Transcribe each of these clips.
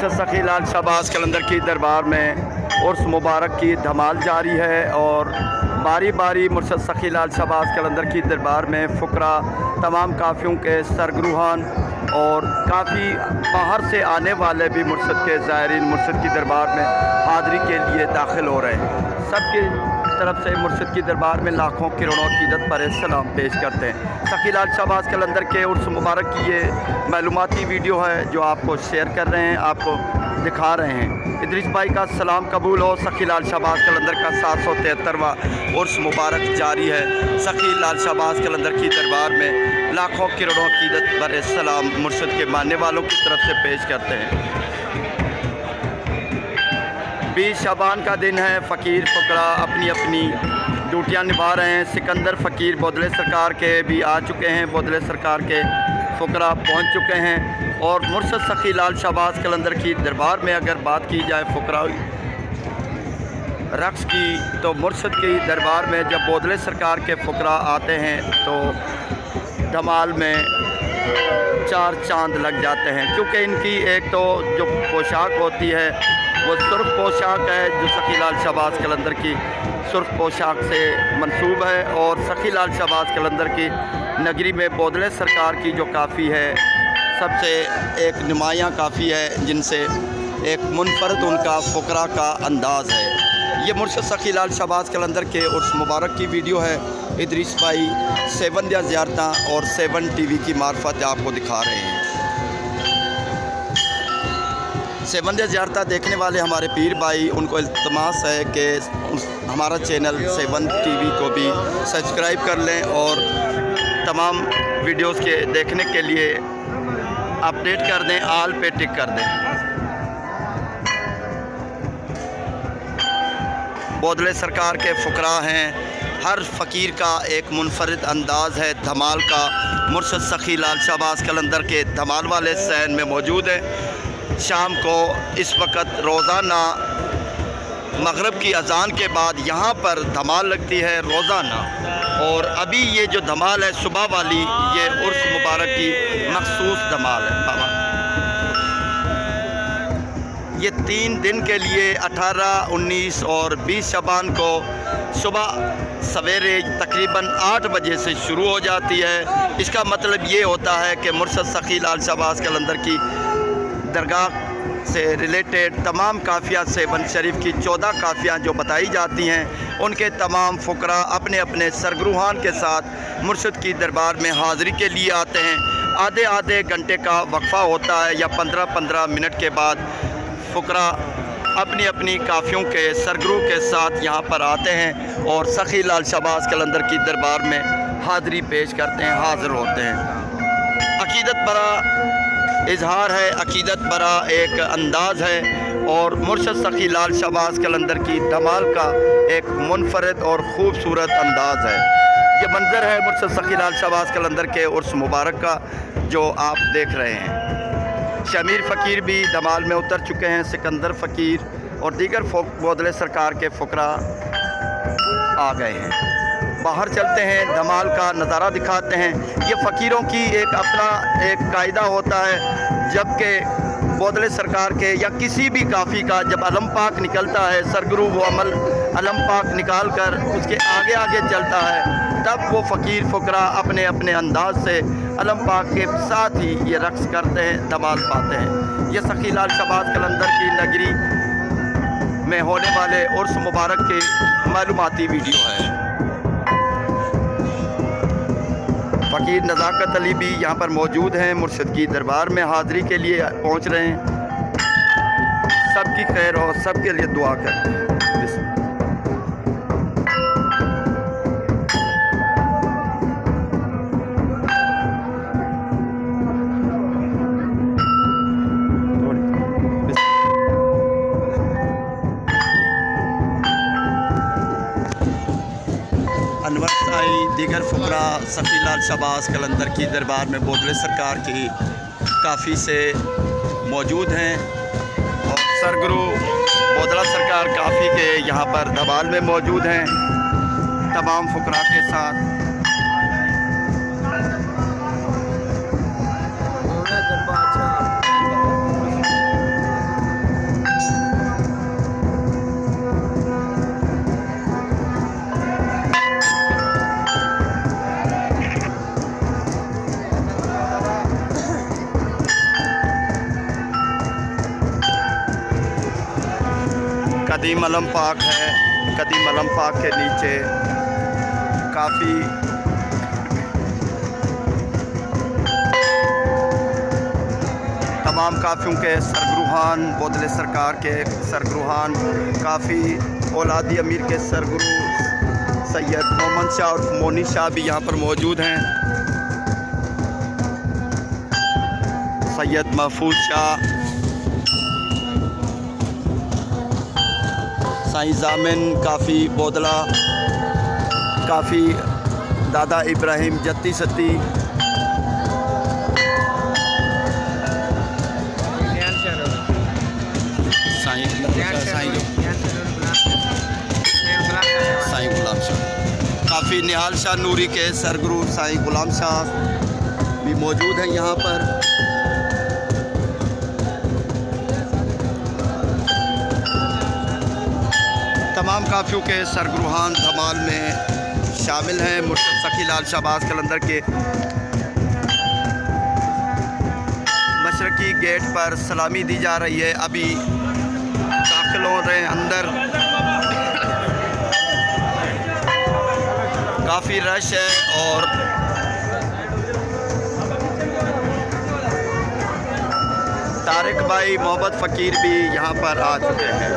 मुर्शद सखी लाल शहबाज कलंदर की दरबार में उर्स मुबारक की धमाल जारी है और बारी बारी मुर्शद सखी लाल शहबाज कलंदर की दरबार में फ़ुकरा तमाम काफ़ियों के सरगरूहान और काफ़ी बाहर से आने वाले भी मुर्शद के ज़ायरीन मुर्शद की दरबार में हाज़री के लिए दाखिल हो रहे हैं। सबकी तरफ से मुर्शद की दरबार में लाखों करोड़ों अक़ीदत पर सलाम पेश करते हैं। सखी लाल शहबाज कलंदर के उर्स मुबारक की ये मालूमाती वीडियो है जो आपको शेयर कर रहे हैं, आपको दिखा रहे हैं। इदरीस भाई का सलाम कबूल हो। सखी लाल शहबाज कलंदर का 773वां उर्स मुबारक जारी है। सखी लाल शहबाज कलंदर की दरबार में लाखों करोड़ों अक़ीदत पर सलाम मुर्शद के मानने वालों की तरफ से पेश करते हैं। 20 शबान का दिन है। फ़कीर फ़ुकरा अपनी अपनी ड्यूटियाँ निभा रहे हैं। सिकंदर फ़कीर बोदले सरकार के भी आ चुके हैं, बोदले सरकार के फ़ुकरा पहुँच चुके हैं। और मुर्शद सखी लाल शहबाज कलंदर की दरबार में अगर बात की जाए फ़ुकरा रक्स की, तो मुर्शद की दरबार में जब बोदले सरकार के फ़ुकरा आते हैं तो धमाल में 4 चांद लग जाते हैं, क्योंकि इनकी एक तो जो पोशाक होती है वो सुर्ख पोशाक है, जो सखी लाल शहबाज कलंदर की सुर्ख पोशाक से मंसूब है। और सखी लाल शहबाज कलंदर की नगरी में बोदले सरकार की जो काफ़ी है सबसे एक नुमायाँ काफ़ी है, जिनसे एक मुनफरद उनका फ़ुकरा का अंदाज़ है। ये मुर्शद सखी लाल शहबाज कलंदर के उर्स मुबारक की वीडियो है। इदरीस भाई 7 ज़ियारतां और 7 टीवी की मार्फत आपको दिखा रहे हैं। 7 ज़ियारतां देखने वाले हमारे पीर भाई, उनको इल्तमास है कि हमारा चैनल 7 टीवी को भी सब्सक्राइब कर लें और तमाम वीडियोस के देखने के लिए अपडेट कर दें, आल पे टिक कर दें। बोदले सरकार के फ़ुकरा हैं, हर फ़कीर का एक मुनफरद अंदाज़ है धमाल का। मुर्शद सखी लाल शहबाज कलंदर के धमाल वाले सैन में मौजूद है। शाम को इस वक्त रोज़ाना मगरिब की अज़ान के बाद यहाँ पर धमाल लगती है रोज़ाना, और अभी ये जो धमाल है सुबह वाली, ये उर्स मुबारक की मखसूस धमाल है। ये 3 दिन के लिए 18, 19 और 20 शबान को सुबह सवेरे तकरीबन 8 बजे से शुरू हो जाती है। इसका मतलब ये होता है कि मुर्शद सखी लाल शहबाज कलंदर की दरगाह से रिलेटेड तमाम काफ़िया 7 शरीफ की 14 काफ़ियाँ जो बताई जाती हैं, उनके तमाम फ़ुकरा अपने अपने सरगरूहान के साथ मुर्शद की दरबार में हाज़री के लिए आते हैं। आधे आधे घंटे का वक्फ़ा होता है या 15-15 मिनट के बाद फ़ुकरा अपनी अपनी काफ़ियों के सरगरू के साथ यहाँ पर आते हैं और सखी लाल शहबाज कलंदर की दरबार में हाज़री पेश करते हैं, हाज़िर होते हैं। अक़ीदत बरा इजहार है, अक़ीदत बरा एक अंदाज़ है और मुर्शद सखी लाल शहबाज कलंदर की धमाल का एक मुनफरद और ख़ूबसूरत अंदाज़ है। ये मंज़र है मुर्शद सखी लाल शहबाज कलंदर के उर्स मुबारक का जो आप देख रहे हैं। शमीर फ़कीर भी धमाल में उतर चुके हैं, सिकंदर फ़कीर और दीगर बोदले सरकार के फ़ुकरा आ गए हैं। बाहर चलते हैं, धमाल का नज़ारा दिखाते हैं। ये फ़कीरों की एक अपना एक कायदा होता है, जबकि बोदले सरकार के या किसी भी काफ़ी का जब अलम पाक निकलता है, सरगरू वो अमल अलम पाक निकाल कर उसके आगे आगे चलता है, तब वो फ़कीर फ़ुकरा अपने अपने अंदाज से अलम पाक के साथ ही ये रक़्स करते हैं, धमाल पाते हैं। ये सखी लाल शहबाज कलंदर की नगरी में होने वाले उर्स मुबारक के मालूमाती वीडियो है। फ़कीर नज़ाकत अली भी यहाँ पर मौजूद हैं, मुर्शद की दरबार में हाज़री के लिए पहुँच रहे हैं। सबकी खैर हो, सबके लिए दुआ करते हैं। अनवर साई दीगर फ़ुकरा सखी लाल शहबाज कलंदर की दरबार में बोदले सरकार की काफ़ी से मौजूद हैं और सरगरू बोदला सरकार काफ़ी के यहाँ पर धमाल में मौजूद हैं तमाम फ़ुकरा के साथ। कदीम अलम पाक है। कदीम अलम पाक के नीचे काफ़ी तमाम काफ़ियों के सरगुरुहान, बोदले सरकार के सरगुरुहान, काफ़ी औलादी अमीर के सरगुरु सैयद मोहम्मद शाह और मोनी शाह भी यहाँ पर मौजूद हैं। सैयद महफूज शाह, साईं जामिन काफ़ी बोदला, काफ़ी दादा इब्राहिम जत्ती सत्ती, साईं गुलाम शाह, काफ़ी निहाल शाह नूरी के सरगुरु साईं गुलाम शाह भी मौजूद हैं यहाँ पर। तमाम काफ़ियों के सरगुरुहान धमाल में शामिल हैं। मुर्शद सखी लाल शहबाज कलंदर के मशरकी गेट पर सलामी दी जा रही है। अभी दाखिल हो रहे हैं अंदर, काफ़ी रश है और तारिक भाई मोहब्बत फ़कीर भी यहाँ पर आ चुके हैं।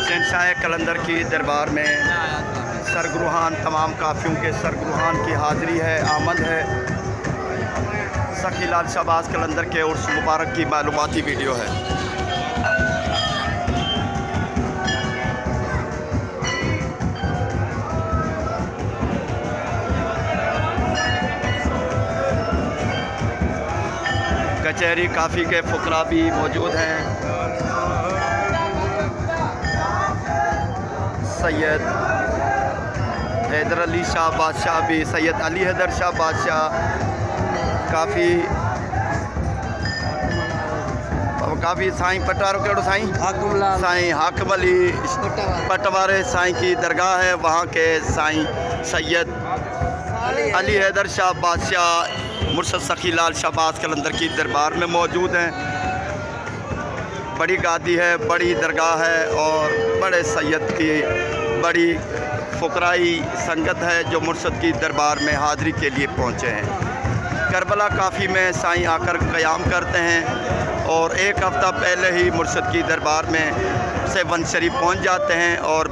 शहंशाह कलंदर की दरबार में सरगुरुहान, तमाम काफ़ियों के सरगुरुहान की हाज़िरी है, आमद है। सखी लाल शहबाज कलंदर के उर्स मुबारक की मालूमाती वीडियो है। कचहरी काफ़ी के फुकरा भी मौजूद हैं। सैयद हैदर अली शाह बादशाह भी, सैयद अली हैदर शाह बादशाह काफ़ी साईं पटारो केड़ो साईं हाकिम अली पटवारे साईं की दरगाह है। वहाँ के साईं सैयद अली हैदर शाह बादशाह मुर्शद सखी लाल शहबाज कलंदर की दरबार में मौजूद हैं। बड़ी गादी है, बड़ी दरगाह है और बड़े सैयद की बड़ी फुकराई संगत है जो मुर्शद की दरबार में हाज़िरी के लिए पहुँचे हैं। करबला काफ़ी में साईं आकर क़याम करते हैं और एक हफ़्ता पहले ही मुर्शद की दरबार में से वन शरीफ पहुँच जाते हैं और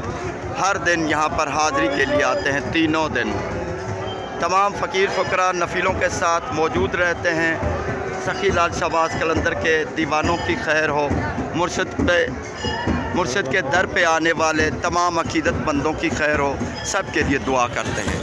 हर दिन यहाँ पर हाज़िरी के लिए आते हैं। तीनों दिन तमाम फ़कीर फ़ुकरा नफिलों के साथ मौजूद रहते हैं। सखी लाल शहबाज कलंदर के दीवानों की खैर हो, मुर्शद के दर पे आने वाले तमाम अकीदतमंदों की खैर हो, सब के लिए दुआ करते हैं।